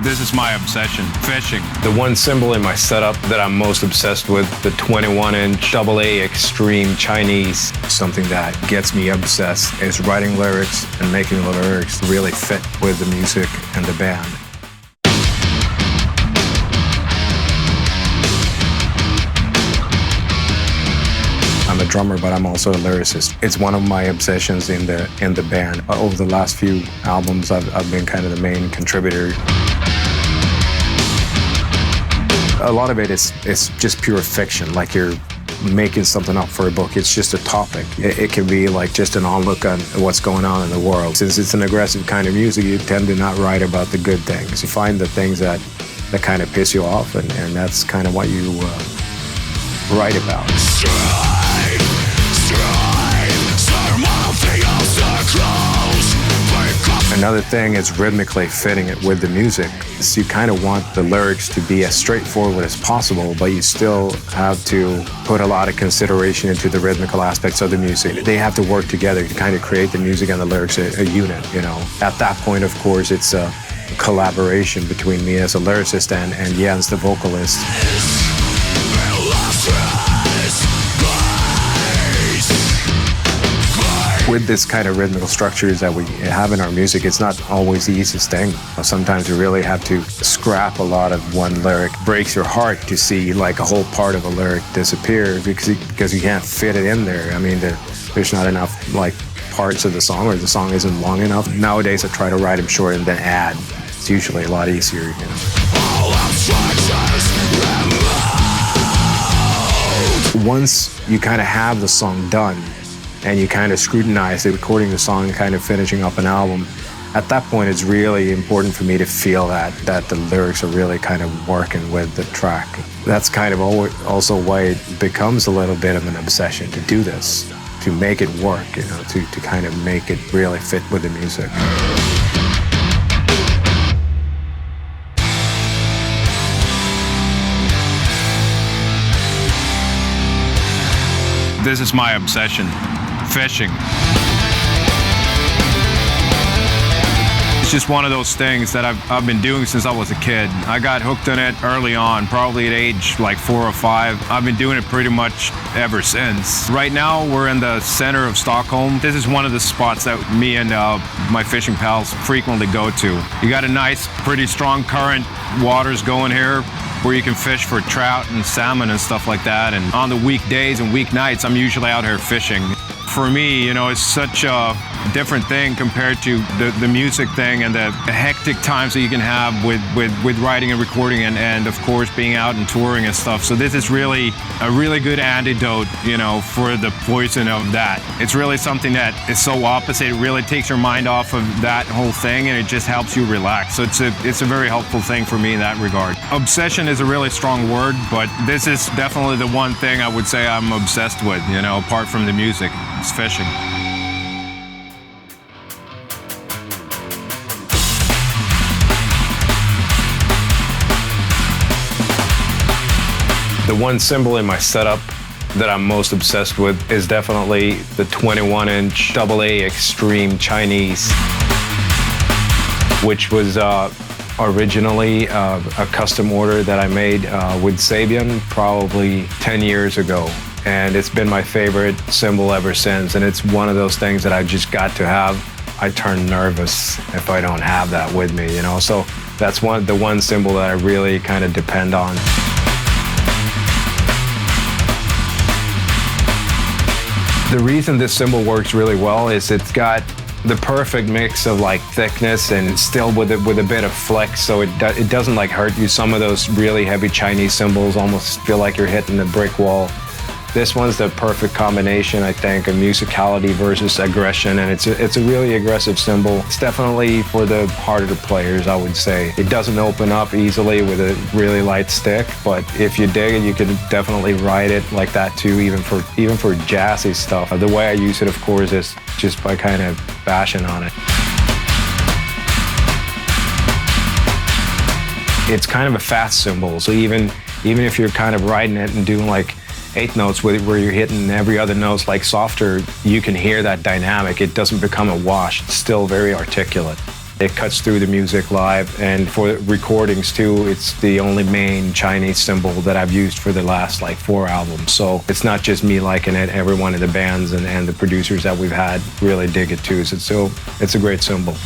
This is my obsession, fishing. The one cymbal in my setup that I'm most obsessed with, the 21-inch AAX X-Treme Chinese. Something that gets me obsessed is writing lyrics and making the lyrics really fit with the music and the band. I'm a drummer, but I'm also a lyricist. It's one of my obsessions in the band. Over the last few albums, I've been kind of the main contributor. A lot of it is just pure fiction, like you're making something up for a book. It's just a topic. It can be like just an onlook on what's going on in the world. Since it's an aggressive kind of music, you tend to not write about the good things. You find the things that kind of piss you off, and that's kind of what you write about. Another thing is rhythmically fitting it with the music. So you kind of want the lyrics to be as straightforward as possible, but you still have to put a lot of consideration into the rhythmical aspects of the music. They have to work together to kind of create the music and the lyrics a unit, you know. At that point, of course, it's a collaboration between me as a lyricist and Jens, the vocalist. With this kind of rhythmical structures that we have in our music, it's not always the easiest thing. Sometimes you really have to scrap a lot of one lyric. It breaks your heart to see like a whole part of a lyric disappear because you can't fit it in there. I mean, there's not enough like parts of the song, or the song isn't long enough. Nowadays, I try to write them short and then add. It's usually a lot easier, you know. Once you kind of have the song done, and you kind of scrutinize the recording the song and kind of finishing up an album, at that point it's really important for me to feel that the lyrics are really kind of working with the track. That's kind of also why it becomes a little bit of an obsession to do this, to make it work, you know, to kind of make it really fit with the music. This is my obsession, fishing. It's just one of those things that I've been doing since I was a kid. I got hooked on it early on, probably at age like 4 or 5. I've been doing it pretty much ever since. Right now, we're in the center of Stockholm. This is one of the spots that me and my fishing pals frequently go to. You got a nice, pretty strong current, waters going here, where you can fish for trout and salmon and stuff like that. And on the weekdays and weeknights, I'm usually out here fishing. For me, you know, it's such a different thing compared to the music thing and the hectic times that you can have with writing and recording and of course being out and touring and stuff. So this is really a really good antidote, you know, for the poison of that. It's really something that is so opposite. It really takes your mind off of that whole thing and it just helps you relax. So it's a very helpful thing for me in that regard. Obsession is a really strong word, but this is definitely the one thing I would say I'm obsessed with, you know, apart from the music. It's fishing. The one cymbal in my setup that I'm most obsessed with is definitely the 21-inch AAX X-Treme Chinese, which was originally a custom order that I made with SABIAN probably 10 years ago. And it's been my favorite cymbal ever since. And it's one of those things that I just got to have. I turn nervous if I don't have that with me, you know? So that's the one cymbal that I really kind of depend on. The reason this cymbal works really well is it's got the perfect mix of like thickness and still with a bit of flex, so it doesn't like hurt you. Some of those really heavy Chinese cymbals almost feel like you're hitting a brick wall. This one's the perfect combination, I think, of musicality versus aggression, and it's a really aggressive cymbal. It's definitely for the harder players, I would say. It doesn't open up easily with a really light stick, but if you dig it, you can definitely ride it like that too, even for jazzy stuff. The way I use it, of course, is just by kind of bashing on it. It's kind of a fast cymbal, so even if you're kind of riding it and doing like 8 notes where you're hitting every other note like softer, you can hear that dynamic. It doesn't become a wash. It's still very articulate. It cuts through the music live, and for recordings too, it's the only main Chinese cymbal that I've used for the last like 4 albums. So it's not just me liking it, everyone in the bands and the producers that we've had really dig it too. So it's a great cymbal.